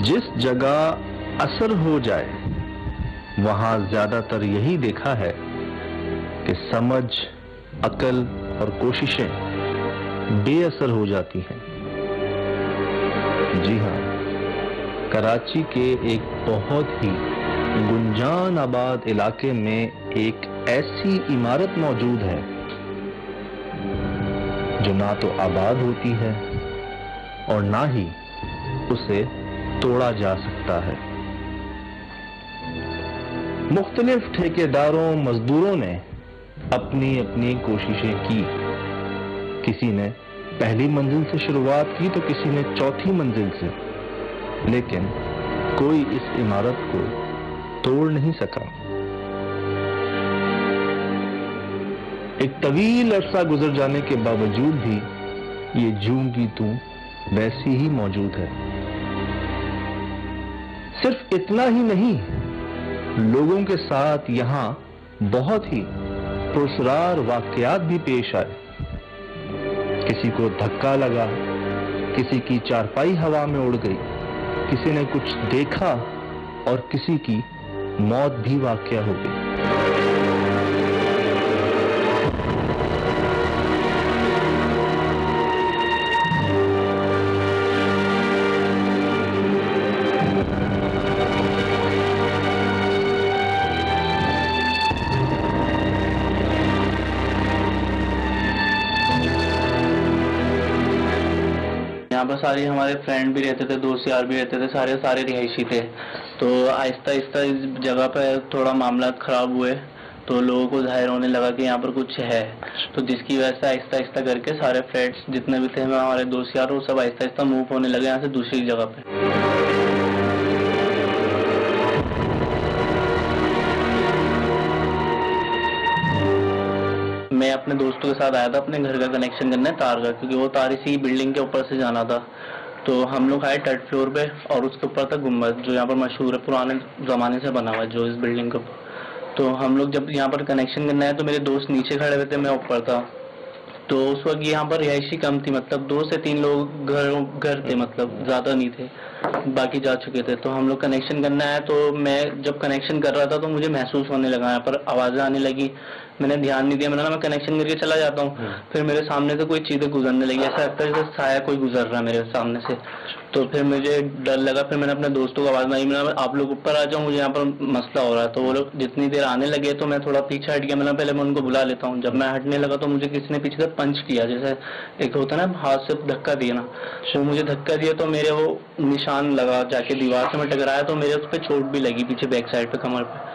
जिस जगह असर हो जाए वहां ज्यादातर यही देखा है कि समझ, अकल और कोशिशें बेअसर हो जाती हैं। जी हाँ, कराची के एक बहुत ही गुंजान आबाद इलाके में एक ऐसी इमारत मौजूद है जो ना तो आबाद होती है और ना ही उसे तोड़ा जा सकता है। मुख्तलिफ ठेकेदारों, मजदूरों ने अपनी अपनी कोशिशें की। किसी ने पहली मंजिल से शुरुआत की तो किसी ने चौथी मंजिल से, लेकिन कोई इस इमारत को तोड़ नहीं सका। एक तवील अरसा गुजर जाने के बावजूद भी ये जूं की तूं वैसी ही मौजूद है। सिर्फ इतना ही नहीं, लोगों के साथ यहां बहुत ही पुरस्कार वाकयात भी पेश आए। किसी को धक्का लगा, किसी की चारपाई हवा में उड़ गई, किसी ने कुछ देखा और किसी की मौत भी वाकया हो गई। यहाँ पर सारे हमारे फ्रेंड भी रहते थे, दोस्त यार भी रहते थे, सारे रिहायशी थे। तो आहिस्ता आहिस्ता इस जगह पर थोड़ा मामला खराब हुए तो लोगों को जाहिर होने लगा कि यहाँ पर कुछ है। तो जिसकी वजह से आहिस्ता आहिस्ता करके सारे फ्रेंड्स जितने भी थे हमारे दोस्त यार, वो सब आहिस्ता आहिस्ता मूव होने लगे यहाँ से दूसरी जगह पे। मैं अपने दोस्तों के साथ आया था अपने घर का कनेक्शन करने तार का, क्योंकि वो तार इसी बिल्डिंग के ऊपर से जाना था। तो हम लोग आए थर्ड फ्लोर पे और उसके ऊपर था गुम्बद, जो यहाँ पर मशहूर है, पुराने ज़माने से बना हुआ है जो इस बिल्डिंग के ऊपर। तो हम लोग जब यहाँ पर कनेक्शन करना है तो मेरे दोस्त नीचे खड़े हुए थे, मैं ऊपर था। तो उस वक्त यहाँ पर रिहायशी कम थी, मतलब 2 से 3 लोग घर थे, मतलब ज़्यादा नहीं थे, बाकी जा चुके थे। तो हम लोग कनेक्शन करना है, तो मैं जब कनेक्शन कर रहा था तो मुझे महसूस होने लगा, यहाँ पर आवाज़ें आने लगी। मैंने ध्यान नहीं दिया, मैंने मैं कनेक्शन करके चला जाता हूँ। फिर मेरे सामने से कोई चीज़ें गुजरने लगी, ऐसा लगता है जैसे साया कोई गुजर रहा है मेरे सामने से। तो फिर मुझे डर लगा, फिर मैंने अपने दोस्तों को आवाज़ मारी, मैंने आप लोग ऊपर आ जाओ, मुझे यहाँ पर मसला हो रहा है। तो वो लोग जितनी देर आने लगे तो मैं थोड़ा पीछे हट गया, मैंने पहले मैं उनको बुला लेता हूँ। जब मैं हटने लगा तो मुझे किसी ने पीछे से पंच किया, जैसे एक होता है ना हाथ से धक्का दिया ना, तो मुझे धक्का दिया तो मेरे वो निशान लगा जाके दीवार से मैं टकराया, तो मेरे उस पर चोट भी लगी पीछे बैक साइड पे, कमर पे।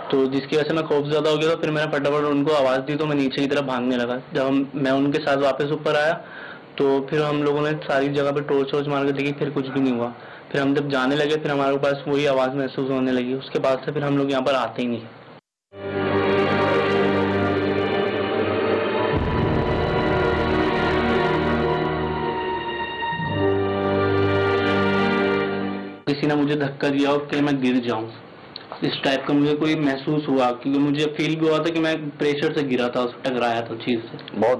तो जिसकी वजह से मैं खौफज़दा हो गया। तो फिर मैंने फटाफट उनको आवाज़ दी तो मैं नीचे की तरफ भागने लगा। जब मैं उनके साथ वापस ऊपर आया तो फिर हम लोगों ने सारी जगह पे टॉर्च वॉर्च मार के देखी, फिर कुछ भी नहीं हुआ। फिर हम जब जाने लगे फिर हमारे पास वही आवाज़ महसूस होने लगी। उसके बाद से फिर हम लोग यहाँ पर आते ही नहीं। किसी ने मुझे धक्का दिया और फिर मैं गिर जाऊं, इस टाइप का मुझे कोई महसूस हुआ, क्योंकि मुझे फील भी हुआ था कि मैं प्रेशर से गिरा था, उससे टकराया था चीज से, बहुत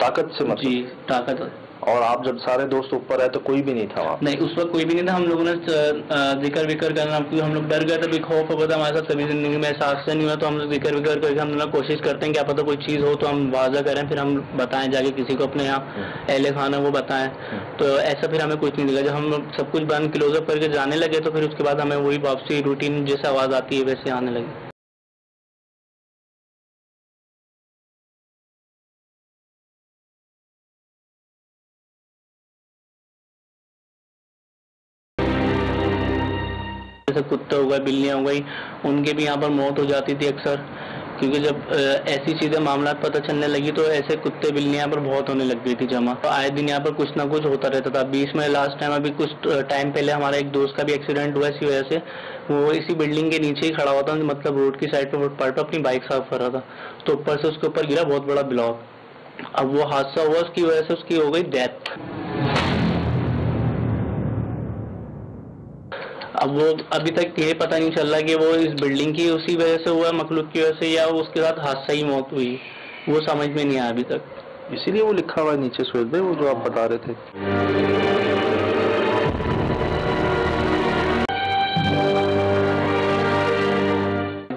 ताकत से, मतलब जी ताकत। और आप जब सारे दोस्त ऊपर आए तो कोई भी नहीं था वहाँ? नहीं, उस वक्त कोई भी नहीं था। हम लोगों ने जिक्र विक्र करना, क्योंकि हम लोग डर गए थे, खौफ हो गया था हमारे साथ, कभी जिंदगी में एहसास से नहीं हुआ। तो हम लोग जिक्र विक्र करके हम लोग कोशिश करते हैं क्या पता कोई चीज़ हो तो हम वाजा करें, फिर हम बताएं जाके किसी को अपने यहाँ अहले खाना वो बताएं। तो ऐसा फिर हमें कुछ नहीं दिखा। जब हम सब कुछ बंद क्लोजअप करके जाने लगे तो फिर उसके बाद हमें वही वापसी रूटीन जैसे आवाज़ आती है वैसे आने लगी। जैसे कुत्ते हो गए, बिल्लियाँ हो गई, उनके भी यहाँ पर मौत हो जाती थी अक्सर, क्योंकि जब ऐसी चीज़ें मामला पता चलने लगी तो ऐसे कुत्ते बिल्लियाँ यहाँ पर बहुत होने लग गई थी जमा। तो आए दिन यहाँ पर कुछ ना कुछ होता रहता था। बीच में लास्ट टाइम अभी कुछ टाइम पहले हमारा एक दोस्त का भी एक्सीडेंट हुआ इसी वजह से। वो इसी बिल्डिंग के नीचे ही खड़ा हुआ था, मतलब रोड की साइड पर फुटपाथ पर अपनी बाइक साफ कर रहा था, तो ऊपर से उसके ऊपर गिरा बहुत बड़ा ब्लॉक। अब वो हादसा हुआ, उसकी वजह से उसकी हो गई डेथ। अब वो अभी तक ये पता नहीं चल रहा कि वो इस बिल्डिंग की उसी वजह से हुआ, मखलूक की वजह से, या उसके साथ हादसा ही मौत हुई, वो समझ में नहीं आया अभी तक। इसीलिए वो लिखा हुआ है नीचे सुहेल भाई, वो जो आप बता रहे थे।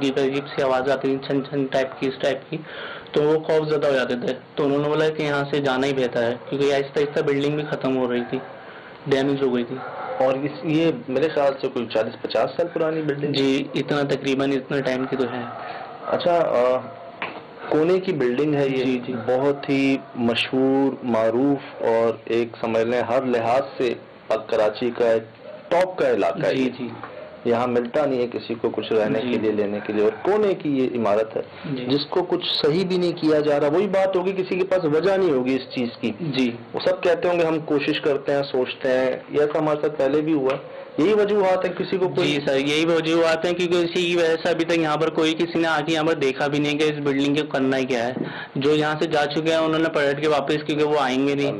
की अजीब सी आवाज आती थी, छन छन टाइप की, इस टाइप की, तो वो खौफ ज़्यादा हो जाते थे। तो उन्होंने बोला कि यहाँ से जाना ही बेहतर है, क्योंकि आहिस्ता आहिस्ता बिल्डिंग भी खत्म हो रही थी, डैमेज हो गई थी। और ये मेरे ख्याल से कोई 40-50 साल पुरानी बिल्डिंग जी, इतना तकरीबन इतना टाइम की तो है। अच्छा, कोने की बिल्डिंग है ये। जी जी। बहुत ही मशहूर, मारूफ और एक समझ लें हर लिहाज से कराची का एक टॉप का इलाका है। जी ये जी। यहाँ मिलता नहीं है किसी को कुछ रहने के लिए, लेने के लिए। और कोने की ये इमारत है जिसको कुछ सही भी नहीं किया जा रहा। वही बात होगी, किसी के पास वजह नहीं होगी इस चीज की। जी। वो सब कहते होंगे हम कोशिश करते हैं, सोचते हैं, ये ऐसा हमारे साथ पहले भी हुआ। यही वजूहत है, किसी को कोई। जी सर, यही वजूहत है, क्योंकि इसी की वजह से अभी तक यहाँ पर कोई किसी ने आके यहाँ पर देखा भी नहीं कि इस बिल्डिंग के करना ही क्या है। जो यहाँ से जा चुके हैं उन्होंने पलट के वापस, क्योंकि वो आएंगे नहीं।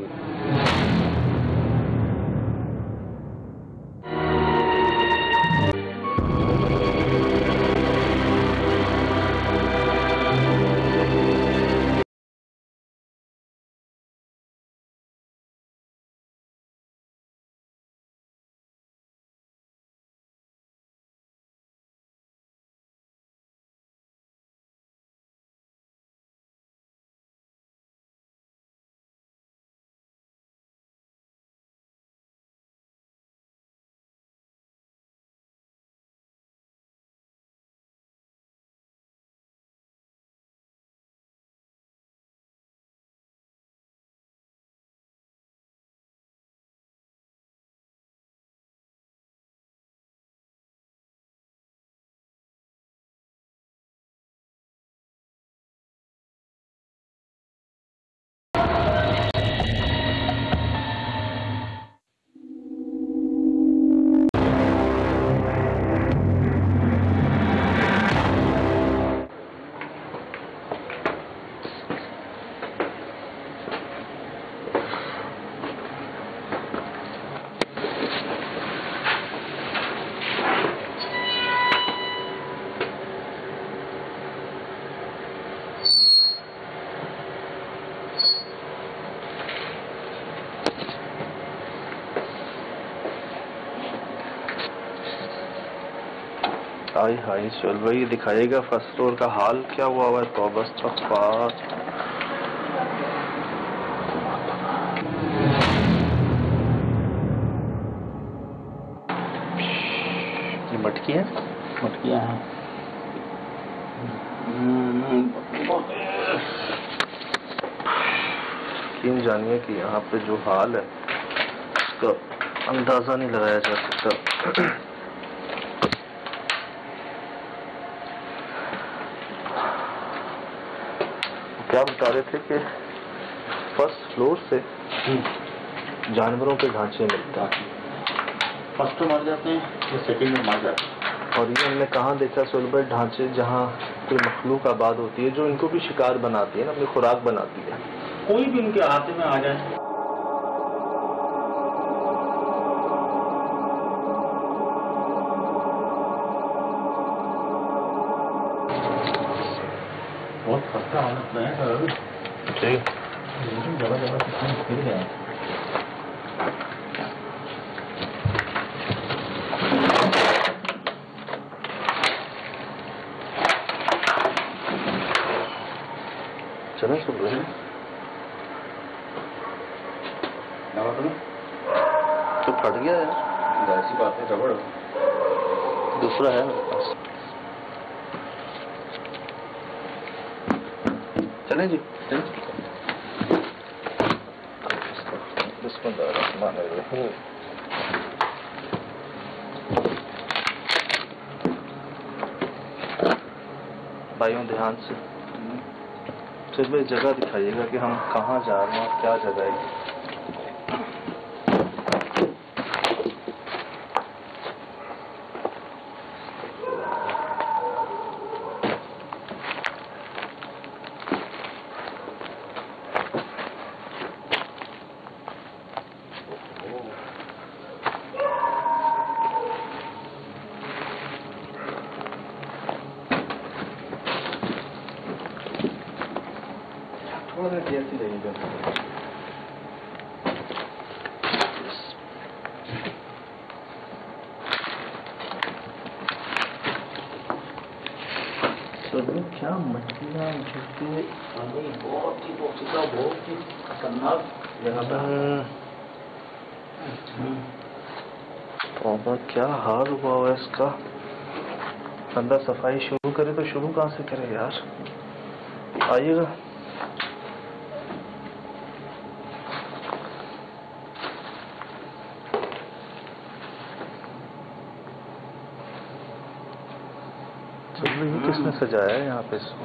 हाय हाय चल भाई, दिखाइएगा फर्स्ट फ्लोर का हाल क्या हुआ है। तो बस ये मटकियाँ हैं। यकीन जानिए कि यहाँ पे जो हाल है उसका अंदाजा नहीं लगाया जा सकता। क्या बता रहे थे कि फर्स्ट फ्लोर से जानवरों के ढांचे मिलते हैं। फर्स्ट में मर जाते हैं या सेकंड में मर जाते हैं। और ये हमने कहाँ देखा सुलभ, ढांचे जहाँ कोई मखलूक आबाद होती है जो इनको भी शिकार बनाती है ना, अपनी खुराक बनाती है। कोई भी उनके हाथ में आ जाए। बहुत खस्ता हालत में है सर। जगह जगह कितने फिर गए। चलें सुन रहे हैं तो फट गया है। ऐसी बात है, रबड़ दूसरा है मेरे पास। चलें जी। बिस्मिल्लाहिर्रहमानिर्रहीम। भाइयों ध्यान से, सिर्फ एक जगह दिखाइएगा कि हम कहाँ जा रहे हैं, क्या जगह है। थोड़ा सा कैसी रहेगा। क्या मछलियाँ झुके पानी बहुत ही खतरनाक जगह पर। तो क्या हाल हुआ है इसका। अंदर सफाई शुरू करे तो शुरू कहाँ से करे यार। आइएगा। चलो ये किसने सजाया है यहाँ पे इसको।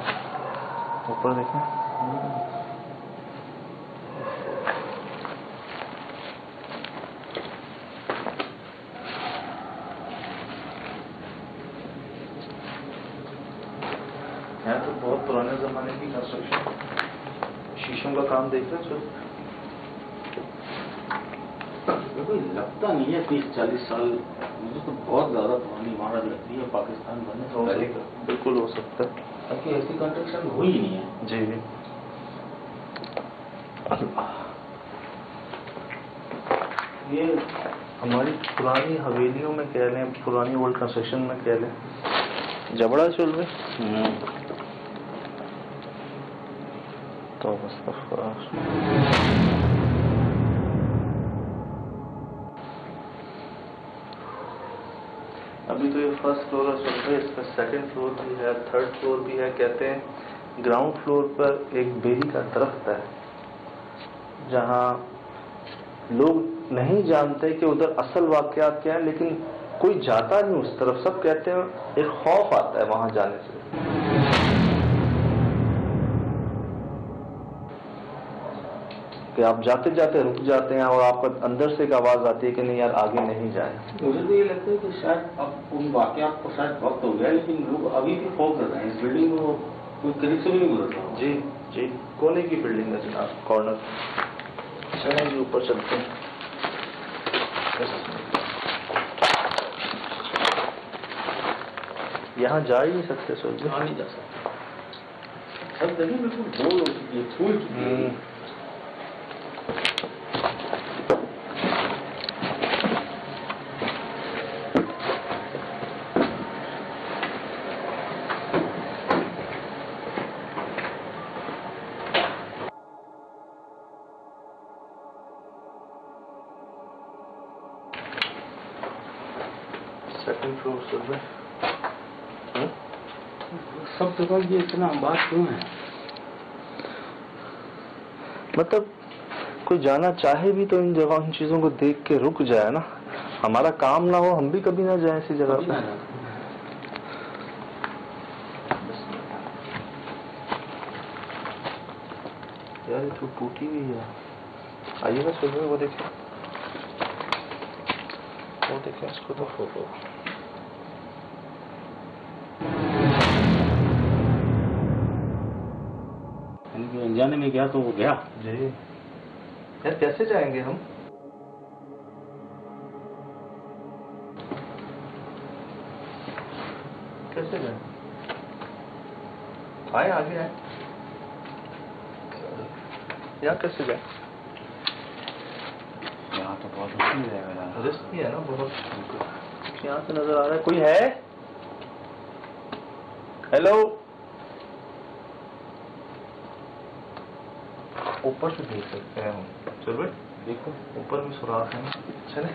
ऊपर देखें। यहाँ तो बहुत पुराने जमाने की कंस्ट्रक्शन। शीशों का काम देख रहे हो। कोई लगता नहीं है 30-40 साल। मुझे तो बहुत ज्यादा पुरानी इमारत लगती है पाकिस्तान बनने से पहले का। बिल्कुल हो सकता है। ताकि ऐसी कंस्ट्रक्शन हुई ही नहीं है। जी जी। ये हमारी पुरानी हवेलियों में कह लें, पुरानी ओल्ड कंस्ट्रक्शन में कह लें, जबड़ा चल रही। तो अभी तो ये फर्स्ट फ्लोर चल रहा है, इसमें सेकंड फ्लोर भी है, थर्ड फ्लोर भी है। कहते हैं ग्राउंड फ्लोर पर एक बेरी का दरख्त है जहाँ लोग नहीं जानते कि उधर असल वाकयात क्या है, लेकिन कोई जाता नहीं उस तरफ। सब कहते हैं एक खौफ आता है वहां जाने से। कि आप जाते जाते रुक जाते हैं और आपको अंदर से एक आवाज आती है कि नहीं यार आगे नहीं जाए। मुझे तो ये लगता है कि शायद अब उन वाकयात को शायद वक्त हो गया, लेकिन लोग अभी भी खौफ कर रहे हैं। इस बिल्डिंग को कोई करीब से भी नहीं गुजरता। जी जी। कोने की बिल्डिंग है जनाब, कॉर्नर। चलें जी ऊपर चलते हैं। यहाँ जा ही नहीं सकते सोच। यहाँ नहीं जा सकते। सब जगह बिल्कुल गोल हो चुकी है, फूल चुकी है। सेकंड फ्लोर से सब जगह ये इतना बात क्यों है? मतलब कोई जाना चाहे भी तो इन जगह इन चीजों को देख के रुक जाए ना। हमारा काम ना हो, हम भी कभी ना जाए ऐसी जगह पे। यार ये तो टूटी हुई है। आइएगा सुबह वो देखें, वो देखें इसको तो फोटो। अनजाने में गया तो वो गया। जी यार कैसे जाएंगे हम। कैसे जाए। आए आगे आए। यहाँ कैसे जाए। यहाँ तो बहुत मुश्किल है। रिस्क है ना बहुत। यहाँ से नजर आ रहा है कोई है। हेलो। ऊपर से देख सकते हैं हम। चलो देखो ऊपर भी सुराख है ना। चले।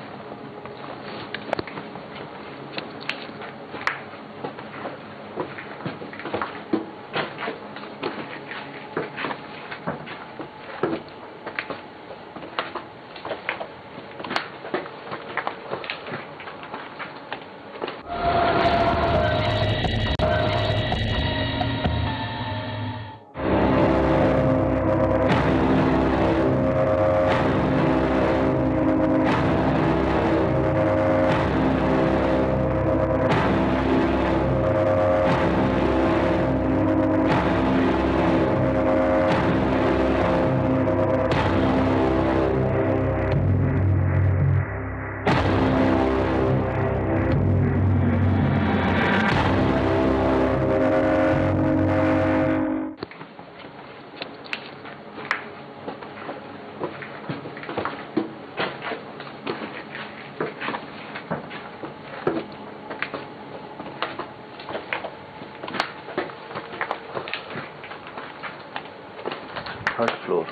Third floor.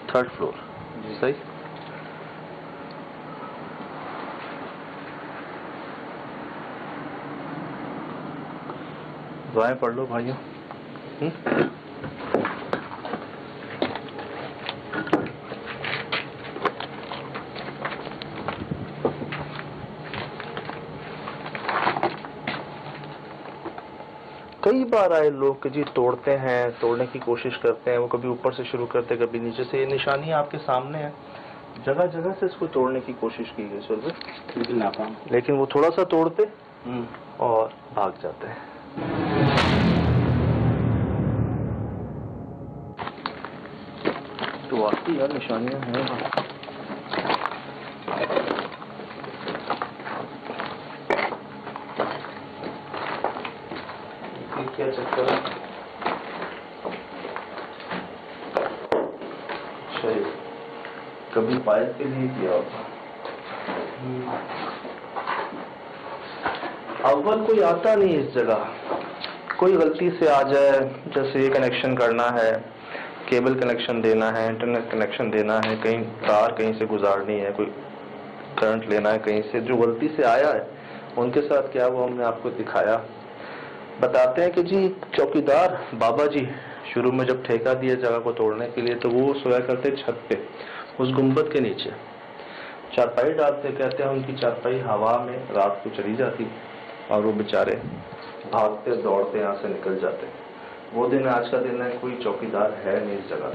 थर्ड फ्लोर सही। दुआएं पढ़ लो भाइयों। कई बार आए लोग कि जी तोड़ते हैं, तोड़ने की कोशिश करते हैं, वो कभी ऊपर से शुरू करते हैं कभी नीचे से। ये निशानी आपके सामने है, जगह जगह से इसको तोड़ने की कोशिश की गई सर, लेकिन वो थोड़ा सा तोड़ते और भाग जाते हैं। तो वाकई यार निशानियां हैं। क्या चक्कर है? सही, कभी पायल के लिए किया होगा। अव्वल कोई आता नहीं इस जगह, कोई गलती से आ जाए, जैसे ये कनेक्शन करना है, केबल कनेक्शन देना है, इंटरनेट कनेक्शन देना है, कहीं तार कहीं से गुजारनी है, कोई करंट लेना है कहीं से, जो गलती से आया है उनके साथ क्या वो हमने आपको दिखाया। बताते हैं कि जी चौकीदार बाबा जी शुरू में जब ठेका दिया जगह को तोड़ने के लिए, तो वो सोया करते छत पे उस गुंबद के नीचे, चारपाई डालते। कहते हैं उनकी चारपाई हवा में रात को चली जाती और वो बेचारे भागते दौड़ते यहाँ से निकल जाते। वो दिन आज का दिन है, कोई चौकीदार है नहीं इस जगह।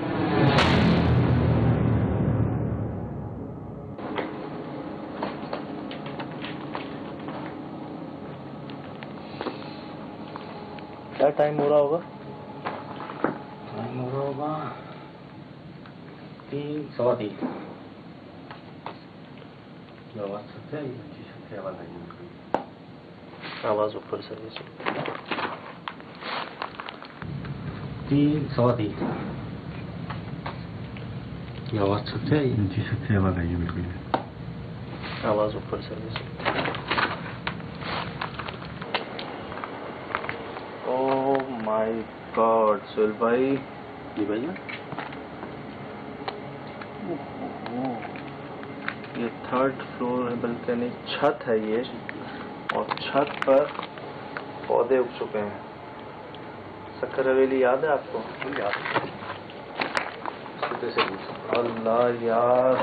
क्या टाइम हो रहा होगा? टाइम हो रहा होगा 3 सवा 3। आवाज सकते हैं, आवाज आएगी, आवाज ऊपर से 3 सवा 3 की आवाज सकते हैं जी, सकते आवाज आएगी बिल्कुल। आवाज ऊपर से। ओह माय गॉड सुहेल भाई, जी भैया, ये थर्ड फ्लोर है, बल्कि नहीं छत है ये, और छत पर पौधे उग चुके हैं। सक्कर हवेली याद है आपको? याद सीधे से अल्लाह यार,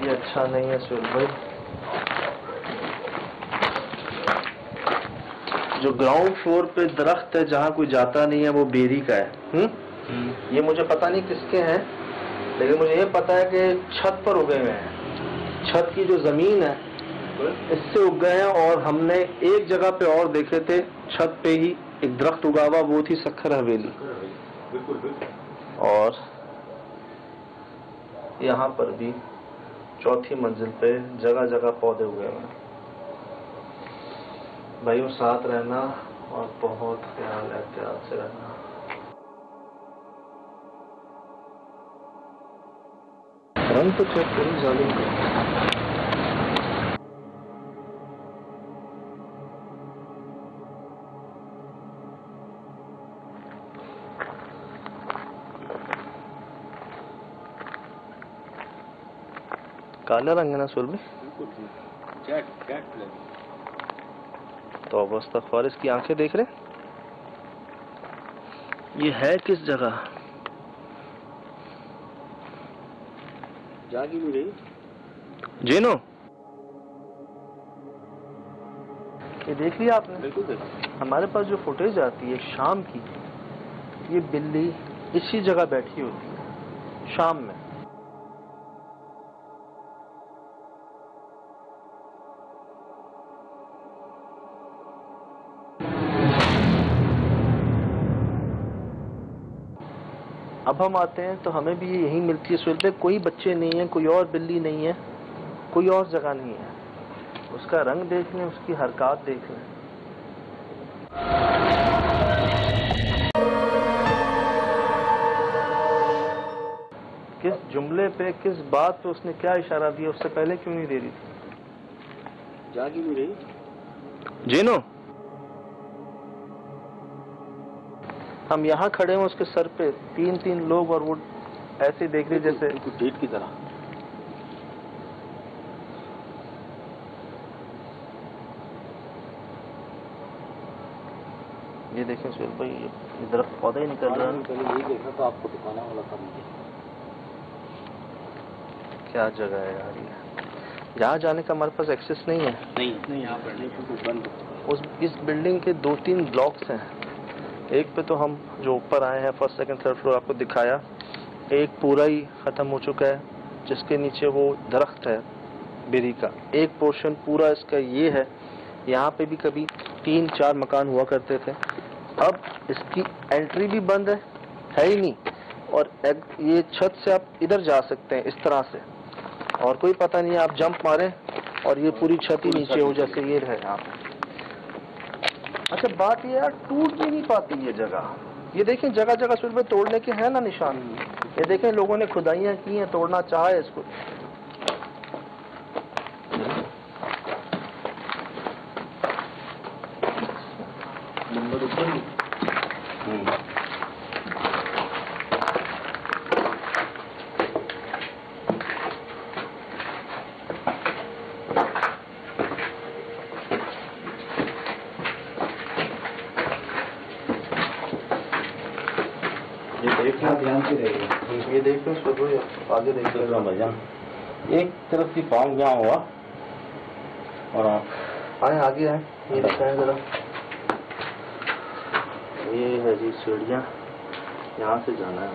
ये अच्छा नहीं है सुहेल भाई। जो ग्राउंड फ्लोर पे दरख्त है जहाँ कोई जाता नहीं है, वो बेरी का है। ये मुझे पता नहीं किसके हैं, लेकिन मुझे ये पता है कि छत पर उगे हुए हैं। छत की जो जमीन है इससे उग गए हैं। और हमने एक जगह पे और देखे थे, छत पे ही एक दरख्त उगा हुआ, वो थी सक्खर हवेली। बिल्कुल बिल्कुल। और यहाँ पर भी चौथी मंजिल पे जगह जगह पौधे उगे हुए हैं। भाइयों साथ रहना और बहुत ख्याल एहतियात से रहना। रंग तो चेक करो जालिम को। काला रंग है ना सुहेल भाई? बिल्कुल चैट चैट लगी। तो अवस्था इसकी आंखें देख रहे? ये है किस जगह? जागी भी रही जीनो, ये देख लिया आपने? बिल्कुल देखा। हमारे पास जो फुटेज आती है शाम की, ये बिल्ली इसी जगह बैठी होती है शाम में। अब हम आते हैं तो हमें भी यही मिलती है सुहेल भाई, कोई बच्चे नहीं है, कोई और बिल्ली नहीं है, कोई और जगह नहीं है। उसका रंग देख लें, उसकी हरकत देख लें। किस जुमले पे, किस बात पे उसने क्या इशारा दिया, उससे पहले क्यों नहीं दे रही थी? जागी भी रही। जीनो, हम यहाँ खड़े हैं उसके सर पे 3-3 लोग और वो ऐसे देख रहे जैसे डेट की तरह। ये देखें सुहेल भाई, ये दरख्त पौधा ही निकल रहा है। पहले यही देखा तो आपको दिखाना वाला था मुझे। क्या जगह है यार ये, यहाँ जाने का हमारे पास एक्सेस नहीं है। नहीं यहाँ पर नहीं, बिल्कुल बंद। इस बिल्डिंग के 2-3 ब्लॉक्स हैं। एक पे तो हम जो ऊपर आए हैं फर्स्ट सेकंड थर्ड फ्लोर आपको दिखाया, एक पूरा ही ख़त्म हो चुका है जिसके नीचे वो दरख्त है बेरी का। एक पोर्शन पूरा इसका ये है, यहाँ पे भी कभी 3-4 मकान हुआ करते थे। अब इसकी एंट्री भी बंद है ही नहीं, और ये छत से आप इधर जा सकते हैं इस तरह से, और कोई पता नहीं है आप जंप मारें और ये पूरी छत ही नीचे हो जैसे ये रहे यहाँ पे। अच्छा बात ये यार, टूट भी नहीं पाती ये जगह। ये देखें जगह जगह सुर पे तोड़ने के हैं ना निशान। ये देखें लोगों ने खुदाइयाँ की हैं, तोड़ना चाहा है इसको। नंबर ऊपर ही। देखना ध्यान से रहिए। ये देखते हैं शुरू आगे देखते हैं भैया, एक तरफ की पाँव यहाँ हुआ और आप आए आगे आए, ये दिखाएं जरा। ये है जी सीढ़ियाँ, यहाँ से जाना है।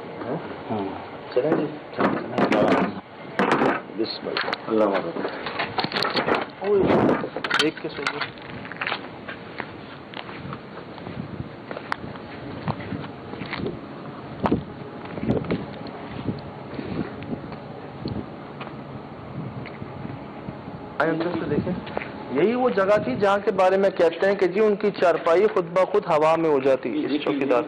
चलें जी, बिस्मिल्लाह। अल्लाह मदद। देख के सोचिए। अंदर से देखें, यही वो जगह थी जहाँ के बारे में कहते हैं कि जी उनकी चारपाई खुद ब खुद हवा में हो जाती है। इस चौकीदार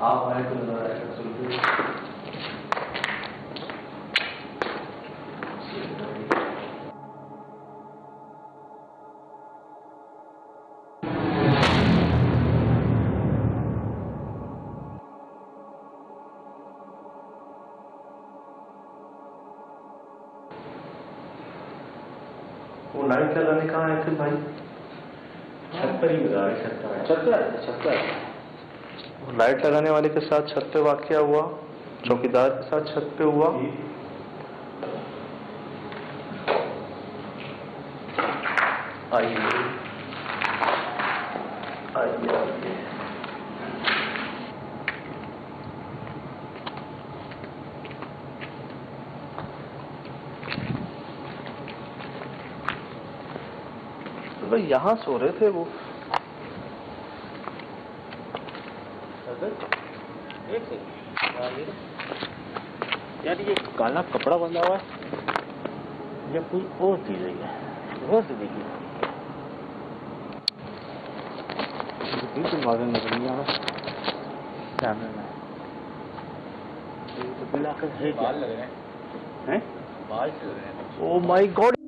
आप आए तो नजर आएगा सुनते। वो लाइट लगाने कहाँ आए थे भाई? छत पर ही लगा है, छत पर। वो लाइट लगाने वाले के साथ छत पे वाकया हुआ, चौकीदार के साथ छत पे हुआ। आइए आइए आइए। तो भाई यहाँ सो रहे थे वो। यार ये काला कपड़ा बंधा हुआ है या कोई और चीज है? गौर से देखिए, बिल्कुल वाजह नजर नहीं आ रहा कैमरे में। तो बिल्कुल है, बाल लग रहे हैं, बाल चल रहे हैं। Oh my God.